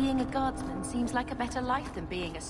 being a guardsman seems like a better life than being a...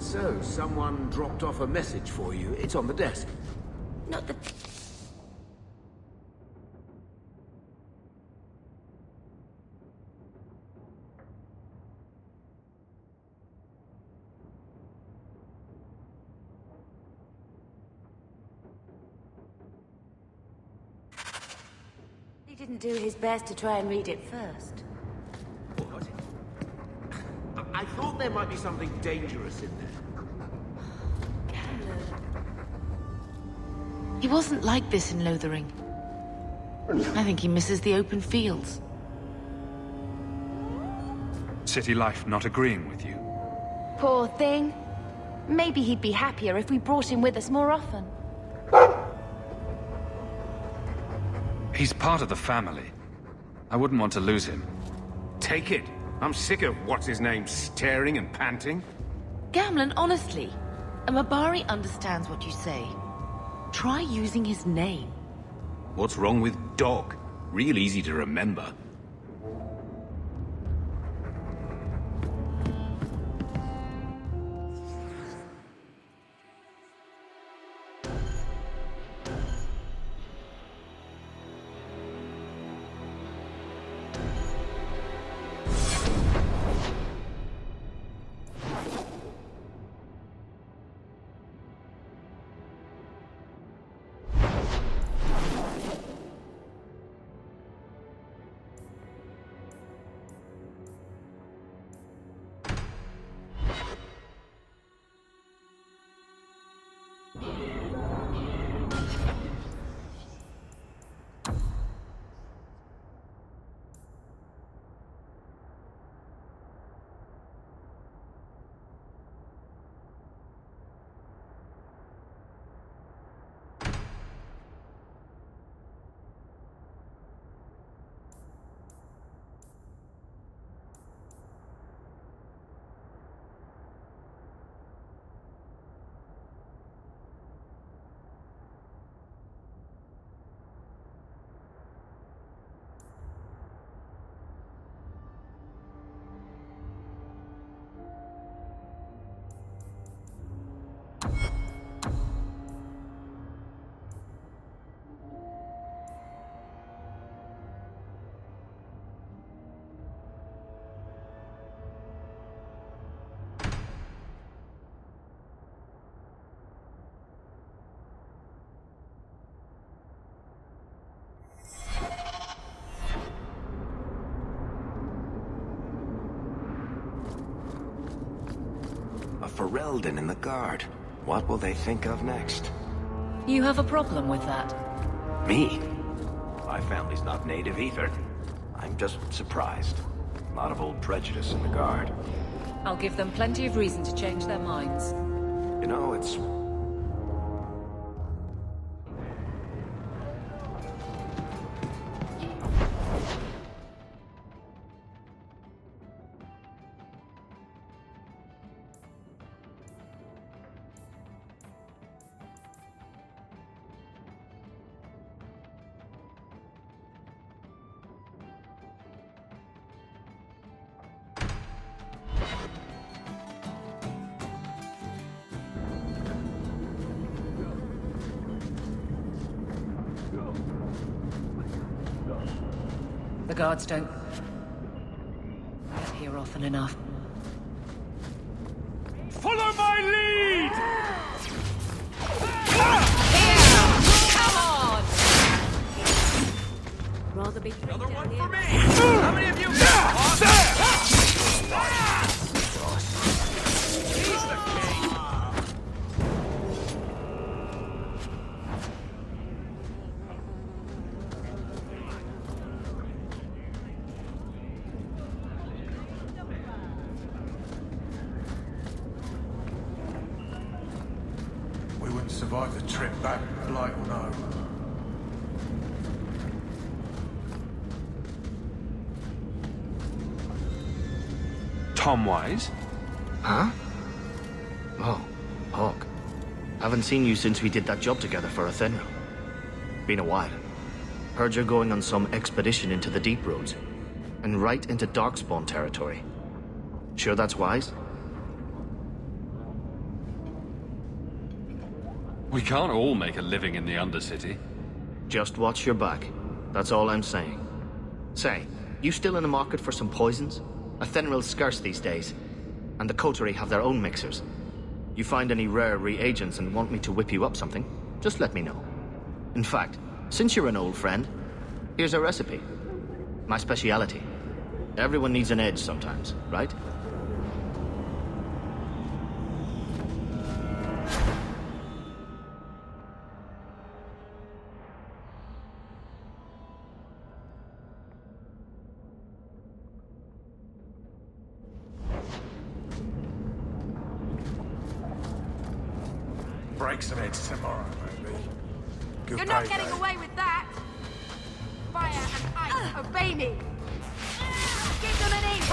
So, someone dropped off a message for you. It's on the desk. Not the... He didn't do his best to try and read it first. What? I thought there might be something dangerous in there. He wasn't like this in Lothering. I think he misses the open fields. City life not agreeing with you? Poor thing. Maybe he'd be happier if we brought him with us more often. He's part of the family. I wouldn't want to lose him. Take it. I'm sick of what's-his-name staring and panting. Gamlen, honestly, a Mabari understands what you say. Try using his name. What's wrong with dog? Real easy to remember. Ferelden in the guard. What will they think of next? You have a problem with that? Me? My family's not native either. I'm just surprised. A lot of old prejudice in the guard. I'll give them plenty of reason to change their minds. You know, it's... The guards don't get here often enough. Follow my lead! Come on! Rather be Another one for me! How many of you got? Survive the trip back, blight or no. Tom Wise? Huh? Oh, Hawk. Haven't seen you since we did that job together for Athenra. Been a while. Heard you're going on some expedition into the deep roads. And right into Darkspawn territory. Sure that's wise? We can't all make a living in the Undercity. Just watch your back. That's all I'm saying. Say, you still in the market for some poisons? Athenril's scarce these days. And the Coterie have their own mixers. You find any rare reagents and want me to whip you up something, just let me know. In fact, since you're an old friend, here's a recipe. My speciality. Everyone needs an edge sometimes, right? Break some heads tomorrow, maybe. Good You're not payday. getting away with that! Fire and ice, obey me! Give them an inch!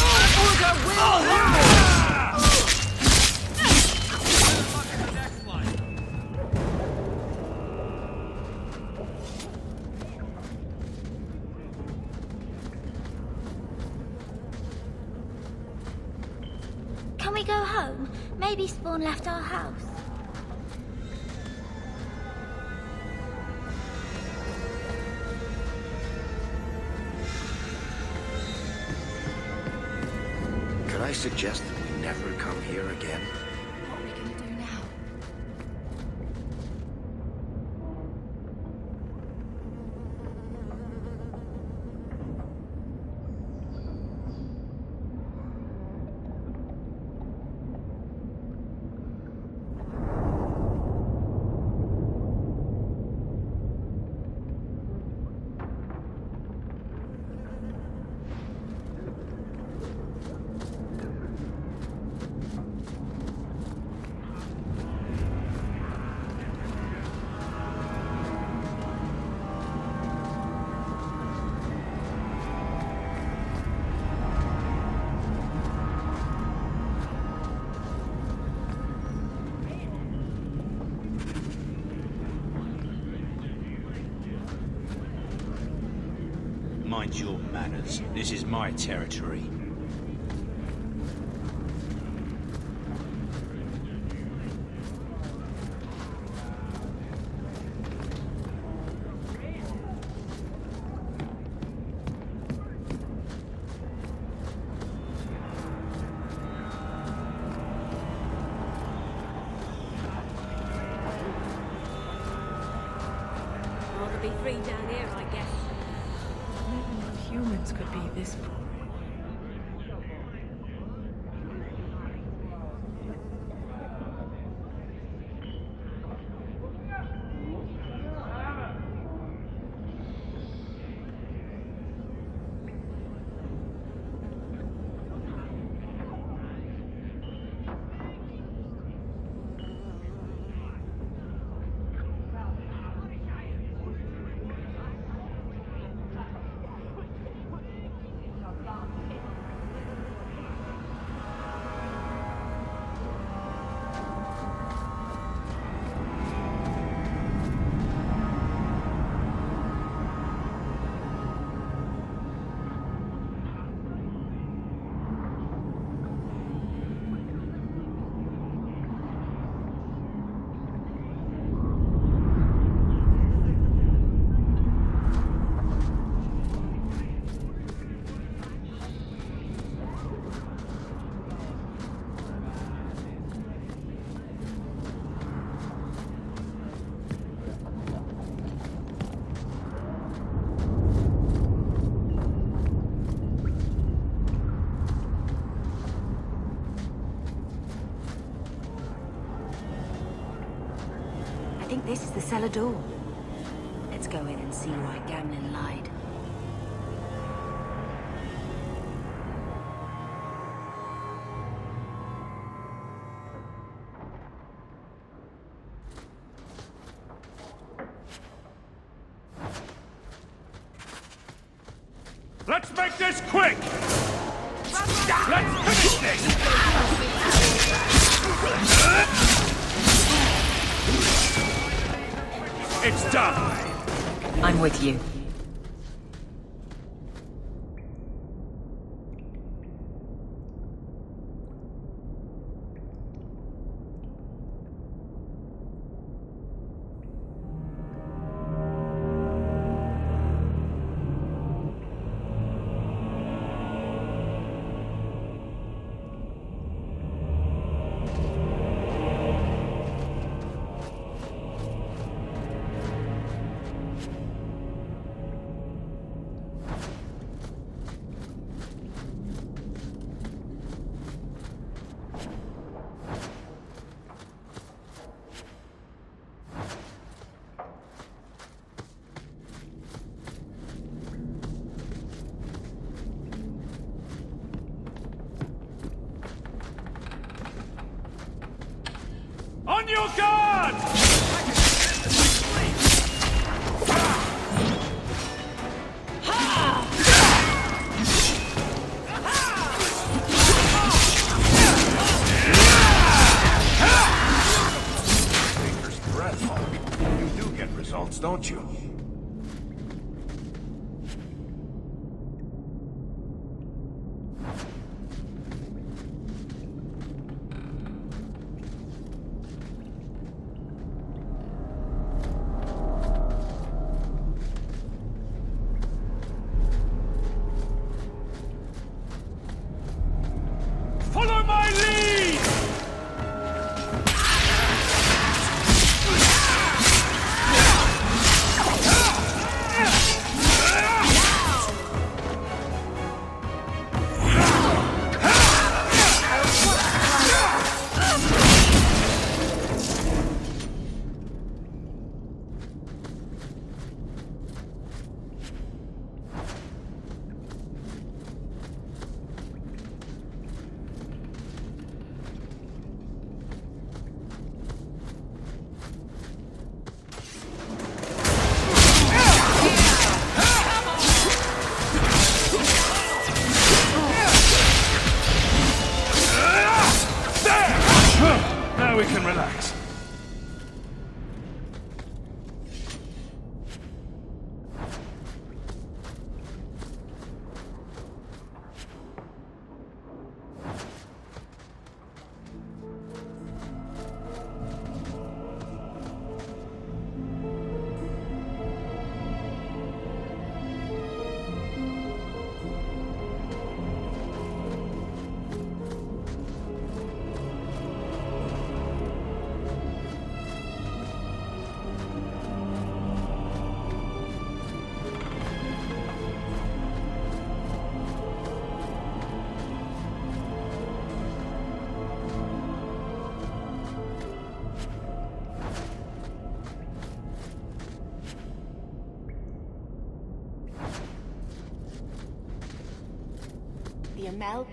Order will Can we go home? Maybe Spawn left our house. Could I suggest that we never come here again? What are we gonna do now? Mind your manners. This is my territory. Well, there'll be three down here, I guess. Humans could be this poor. I think this is the cellar door. Let's go in and see why Gamlin lied. Let's make this quick! Let's finish this! It's done! I'm with you. On your guard! Baker's breath. You do get results, don't you? Follow my lead! Now we can relax. The Amel...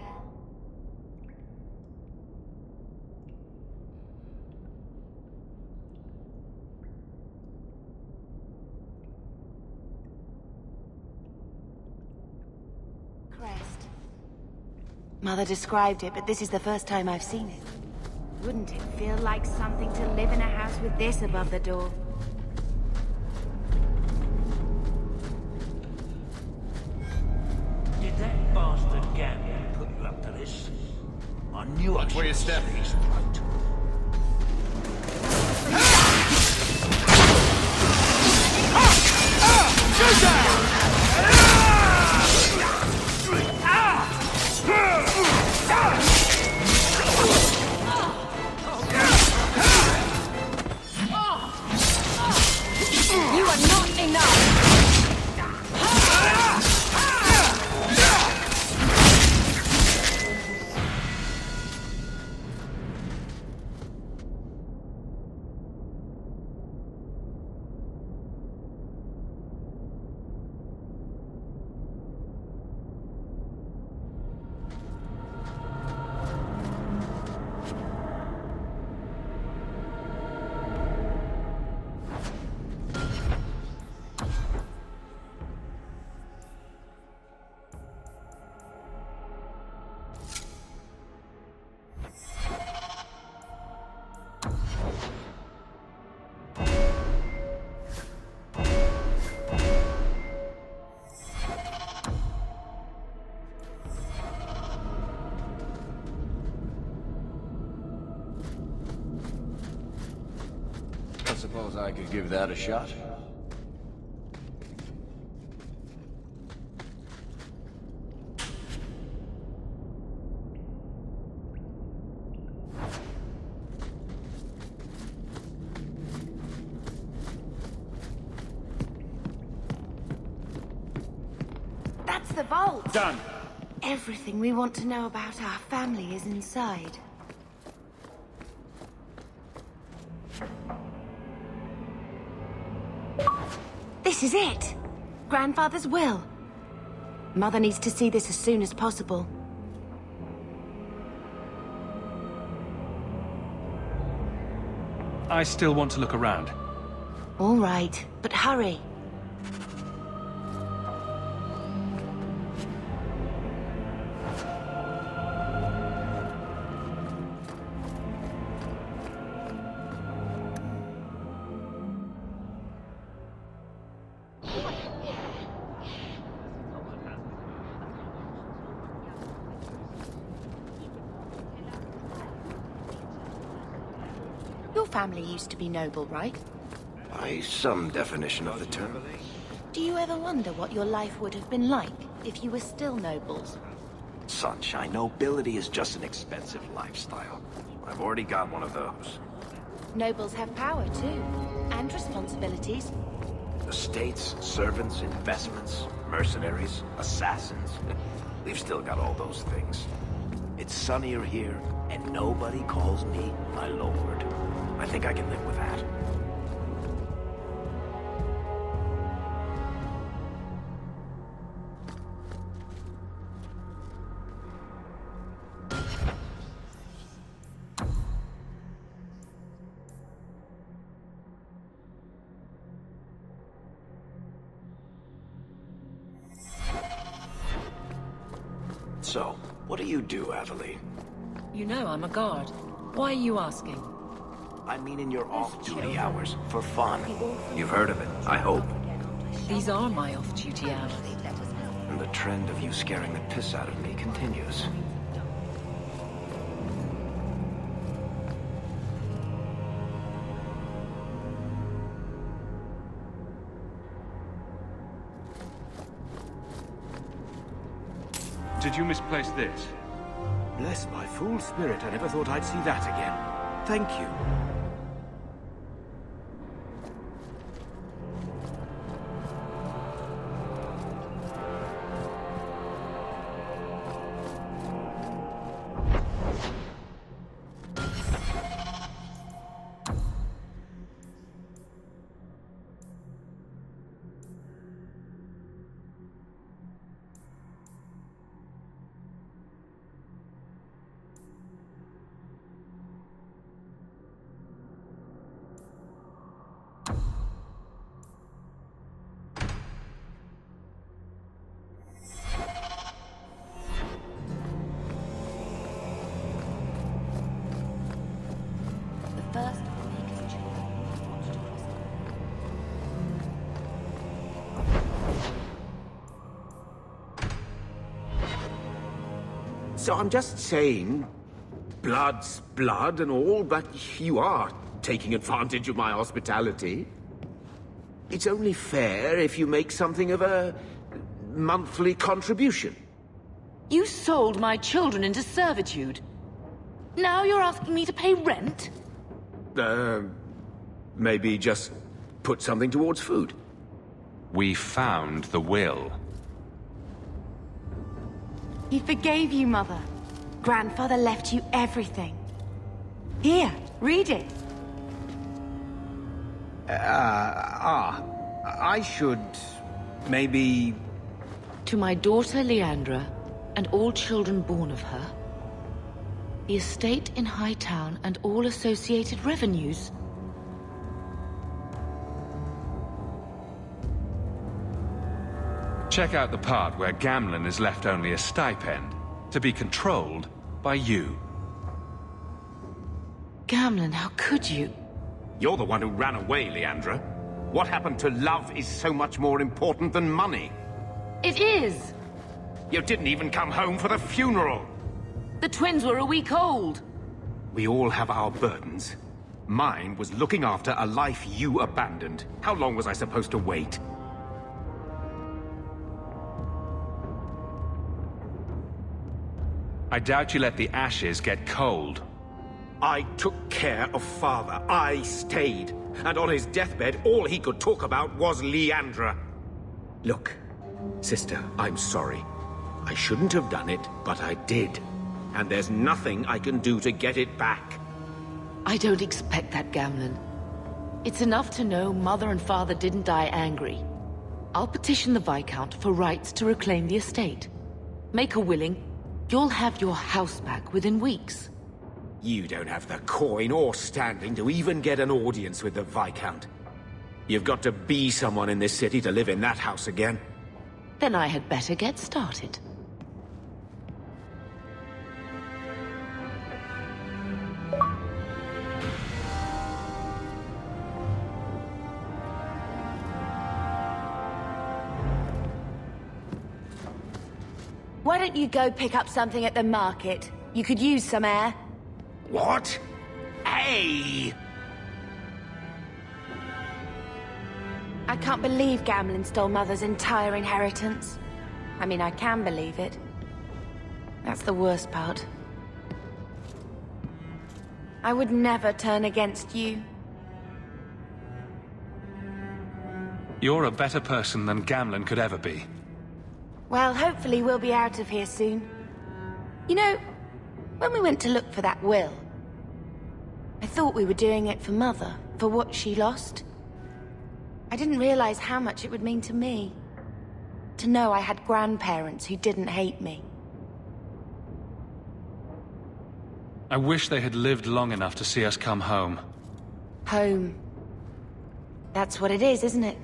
crest. Mother described it, but this is the first time I've seen it. Wouldn't it feel like something to live in a house with this above the door? Did that bastard Gambler put you up to this? I knew I where you step. his throat. You are not enough! I could give that a shot. That's the vault! Done. Everything we want to know about our family is inside. This is it! Grandfather's will. Mother needs to see this as soon as possible. I still want to look around. All right, but hurry. Your family used to be noble, right? By some definition of the term. Do you ever wonder what your life would have been like if you were still nobles? Sunshine, nobility is just an expensive lifestyle. I've already got one of those. Nobles have power, too. And responsibilities. Estates, servants, investments, mercenaries, assassins. We've still got all those things. It's sunnier here, and nobody calls me my lord. I think I can live with that. So, what do you do, Adeline? You know I'm a guard. Why are you asking? I mean in your off-duty hours, for fun. You've heard of it, I hope. These are my off-duty hours. And the trend of you scaring the piss out of me continues. Did you misplace this? Bless my fool spirit, I never thought I'd see that again. Thank you. First, make his children watch to Christmas. So I'm just saying, blood's blood and all, but you are taking advantage of my hospitality. It's only fair if you make something of a monthly contribution. You sold my children into servitude. Now you're asking me to pay rent? Maybe just put something towards food. We found the will. He forgave you, Mother. Grandfather left you everything. Here, read it. I should... maybe... To my daughter Leandra, and all children born of her, the estate in Hightown and all associated revenues. Check out the part where Gamlen is left only a stipend, to be controlled by you. Gamlen, how could you? You're the one who ran away, Leandra. What happened to love is so much more important than money. It is! You didn't even come home for the funeral. The twins were a week old. We all have our burdens. Mine was looking after a life you abandoned. How long was I supposed to wait? I doubt you let the ashes get cold. I took care of Father. I stayed. And on his deathbed, all he could talk about was Leandra. Look, sister, I'm sorry. I shouldn't have done it, but I did. And there's nothing I can do to get it back. I don't expect that, Gamlen. It's enough to know Mother and Father didn't die angry. I'll petition the Viscount for rights to reclaim the estate. Make her willing, you'll have your house back within weeks. You don't have the coin or standing to even get an audience with the Viscount. You've got to be someone in this city to live in that house again. Then I had better get started. Why don't you go pick up something at the market? You could use some air. What? Hey! I can't believe Gamlen stole Mother's entire inheritance. I mean, I can believe it. That's the worst part. I would never turn against you. You're a better person than Gamlen could ever be. Well, hopefully we'll be out of here soon. You know, when we went to look for that will, I thought we were doing it for Mother, for what she lost. I didn't realize how much it would mean to me. To know I had grandparents who didn't hate me. I wish they had lived long enough to see us come home. Home. That's what it is, isn't it?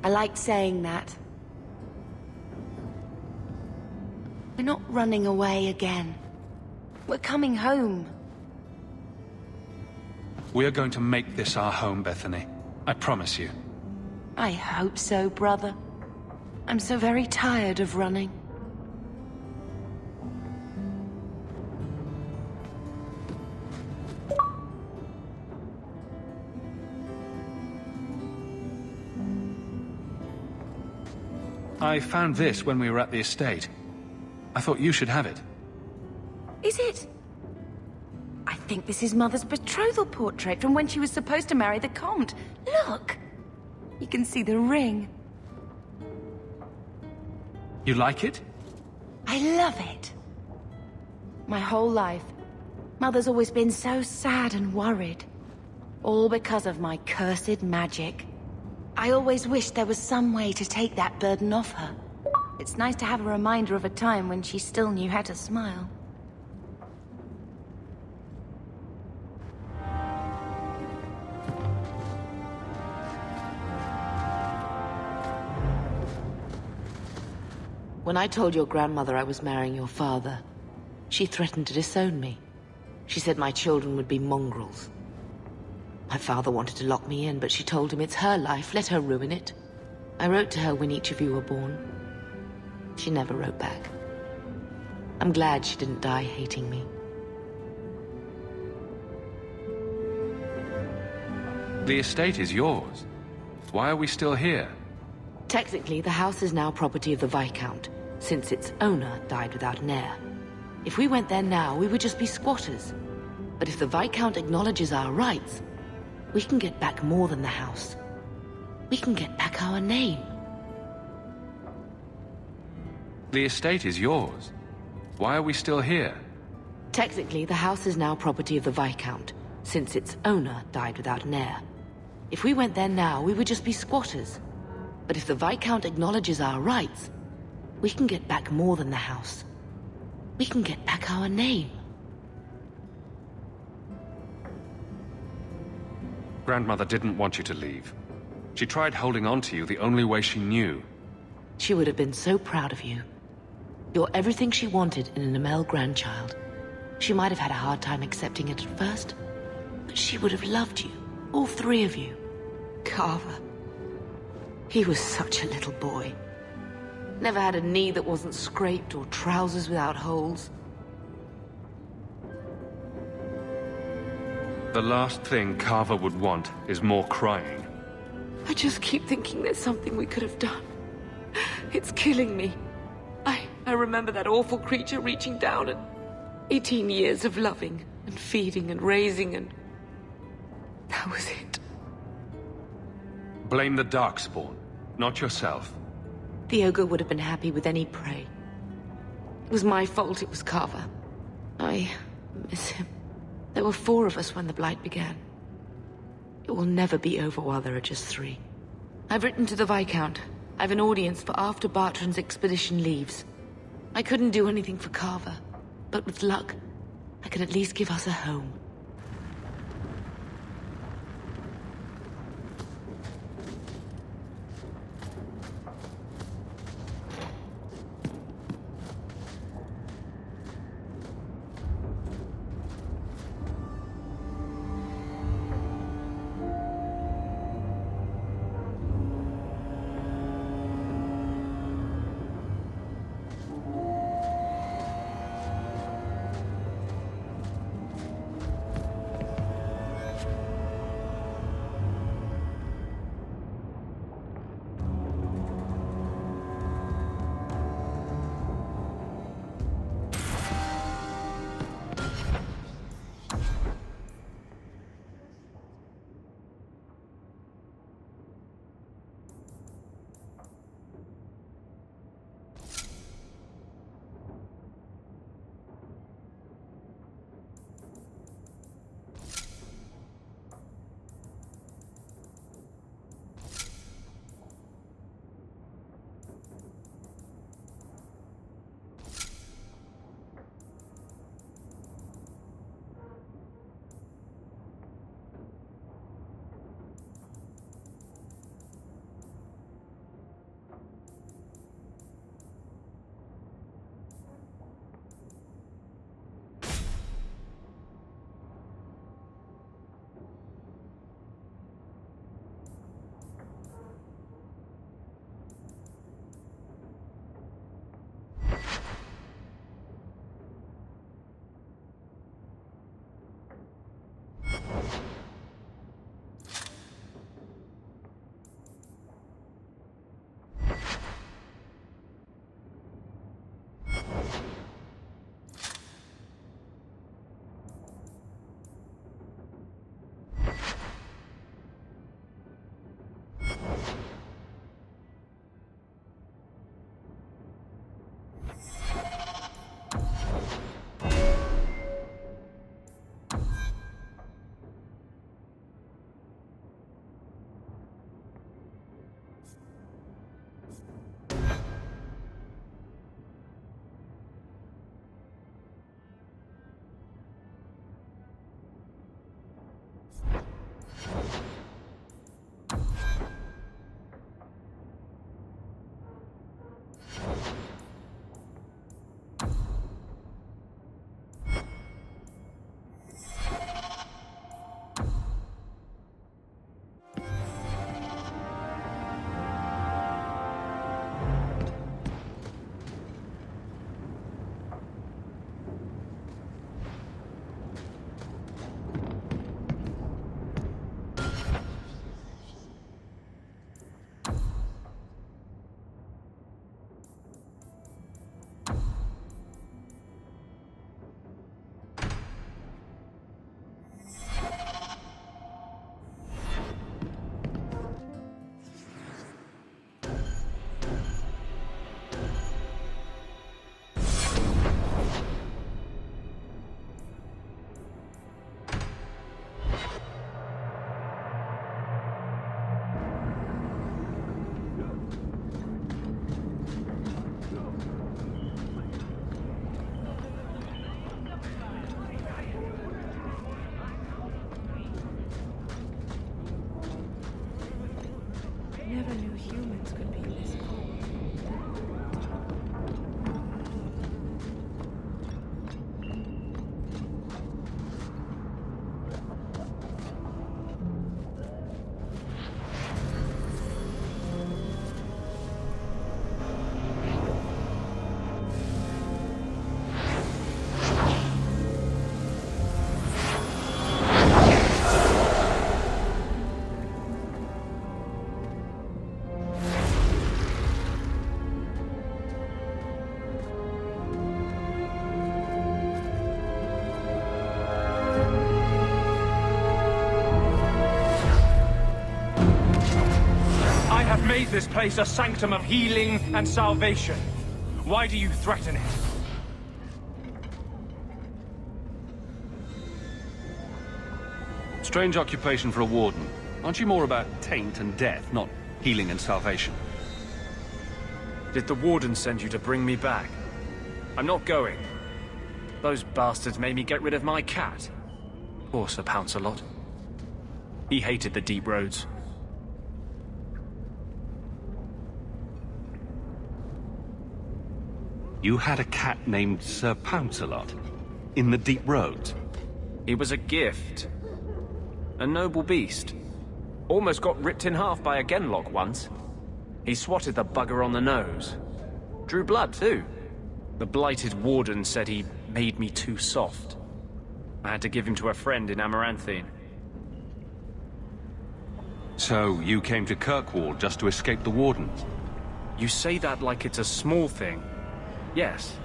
I liked saying that. We're not running away again. We're coming home. We're going to make this our home, Bethany. I promise you. I hope so, brother. I'm so very tired of running. I found this when we were at the estate. I thought you should have it. Is it? I think this is Mother's betrothal portrait from when she was supposed to marry the Comte. Look! You can see the ring. You like it? I love it. My whole life, Mother's always been so sad and worried. All because of my cursed magic. I always wished there was some way to take that burden off her. It's nice to have a reminder of a time when she still knew how to smile. When I told your grandmother I was marrying your father, she threatened to disown me. She said my children would be mongrels. My father wanted to lock me in, but she told him it's her life, let her ruin it. I wrote to her when each of you were born. She never wrote back. I'm glad she didn't die hating me. The estate is yours. Why are we still here? Technically, the house is now property of the Viscount, since its owner died without an heir. If we went there now, we would just be squatters. But if the Viscount acknowledges our rights, we can get back more than the house. We can get back our name. The estate is yours. Why are we still here? Technically, the house is now property of the Viscount, since its owner died without an heir. If we went there now, we would just be squatters. But if the Viscount acknowledges our rights, we can get back more than the house. We can get back our name. Grandmother didn't want you to leave. She tried holding on to you the only way she knew. She would have been so proud of you. You're everything she wanted in an Amel grandchild. She might have had a hard time accepting it at first, but she would have loved you, all three of you. Carver. He was such a little boy. Never had a knee that wasn't scraped or trousers without holes. The last thing Carver would want is more crying. I just keep thinking there's something we could have done. It's killing me. I remember that awful creature reaching down and 18 years of loving and feeding and raising, and that was it. Blame the Darkspawn, not yourself. The ogre would have been happy with any prey. It was my fault it was Carver. I miss him. There were 4 of us when the Blight began. It will never be over while there are just 3. I've written to the Viscount. I've an audience for after Bartrand's expedition leaves. I couldn't do anything for Carver, but with luck, I could at least give us a home. made this place a sanctum of healing and salvation. Why do you threaten it? Strange occupation for a warden. Aren't you more about taint and death, not healing and salvation? Did the warden send you to bring me back? I'm not going. Those bastards made me get rid of my cat. Poor Sir Pouncelot. He hated the deep roads. You had a cat named Sir Pouncelot? In the deep roads? He was a gift. A noble beast. Almost got ripped in half by a genlock once. He swatted the bugger on the nose. Drew blood, too. The blighted warden said he made me too soft. I had to give him to a friend in Amaranthine. So, you came to Kirkwall just to escape the wardens? You say that like it's a small thing. Yes.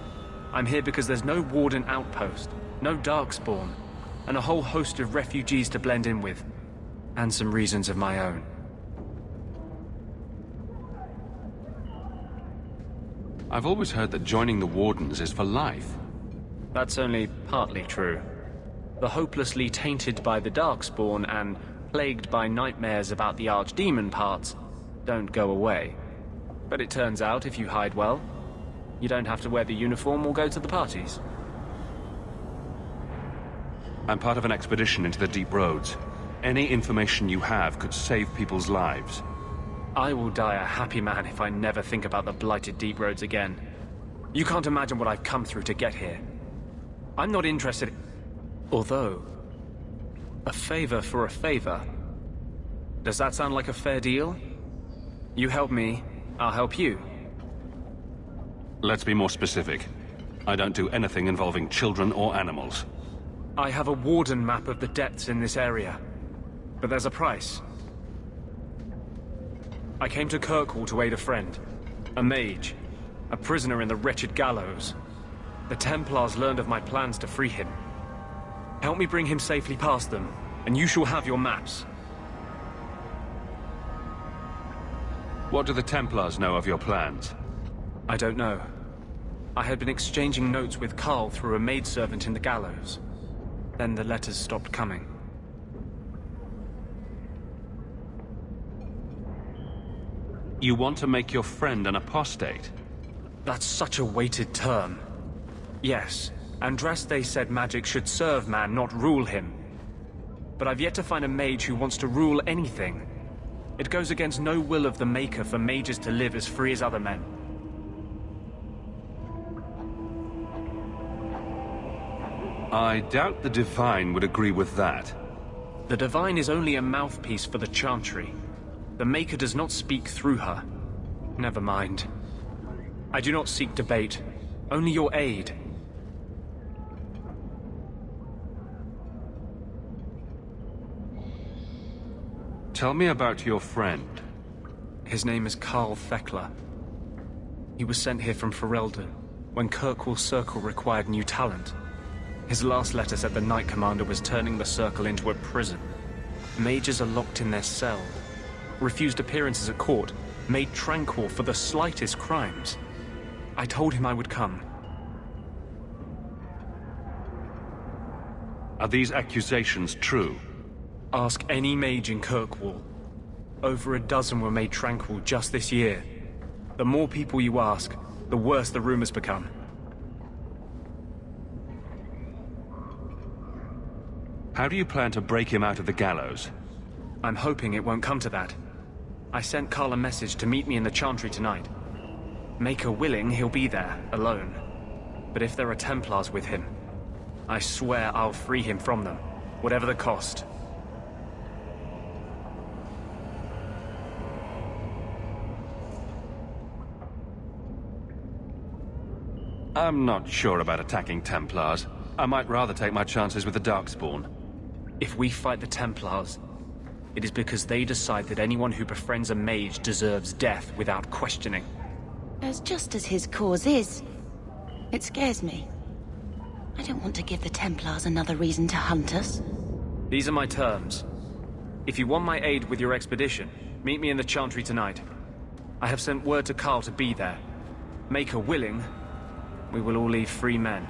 I'm here because there's no warden outpost, no darkspawn, and a whole host of refugees to blend in with. And some reasons of my own. I've always heard that joining the Wardens is for life. That's only partly true. The hopelessly tainted by the Darkspawn and plagued by nightmares about the Archdemon parts don't go away. But it turns out if you hide well, you don't have to wear the uniform or go to the parties. I'm part of an expedition into the deep roads. Any information you have could save people's lives. I will die a happy man if I never think about the blighted deep roads again. You can't imagine what I've come through to get here. I'm not interested. Although, a favor for a favor. Does that sound like a fair deal? You help me, I'll help you. Let's be more specific. I don't do anything involving children or animals. I have a warden map of the depths in this area. But there's a price. I came to Kirkwall to aid a friend. A mage. A prisoner in the wretched gallows. The Templars learned of my plans to free him. Help me bring him safely past them, and you shall have your maps. What do the Templars know of your plans? I don't know. I had been exchanging notes with Carl through a maidservant in the gallows. Then the letters stopped coming. You want to make your friend an apostate? That's such a weighted term. Yes, Andraste said magic should serve man, not rule him. But I've yet to find a mage who wants to rule anything. It goes against no will of the Maker for mages to live as free as other men. I doubt the Divine would agree with that. The Divine is only a mouthpiece for the Chantry. The Maker does not speak through her. Never mind. I do not seek debate, only your aid. Tell me about your friend. His name is Carl Thekla. He was sent here from Ferelden, when Kirkwall Circle required new talent. His last letter said the Knight Commander was turning the Circle into a prison. Mages are locked in their cell, refused appearances at court, made tranquil for the slightest crimes. I told him I would come. Are these accusations true? Ask any mage in Kirkwall. Over a dozen were made tranquil just this year. The more people you ask, the worse the rumors become. How do you plan to break him out of the gallows? I'm hoping it won't come to that. I sent Carl a message to meet me in the Chantry tonight. Maker willing, he'll be there, alone. But if there are Templars with him, I swear I'll free him from them, whatever the cost. I'm not sure about attacking Templars. I might rather take my chances with the Darkspawn. If we fight the Templars, it is because they decide that anyone who befriends a mage deserves death without questioning. As just as his cause is. It scares me. I don't want to give the Templars another reason to hunt us. These are my terms. If you want my aid with your expedition, meet me in the Chantry tonight. I have sent word to Carl to be there. Make her willing, we will all leave free men.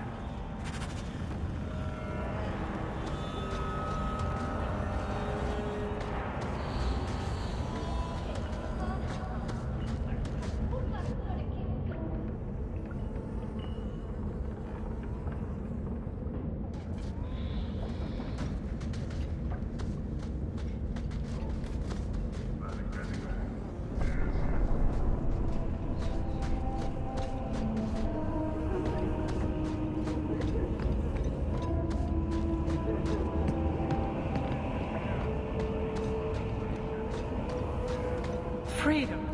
Freedom.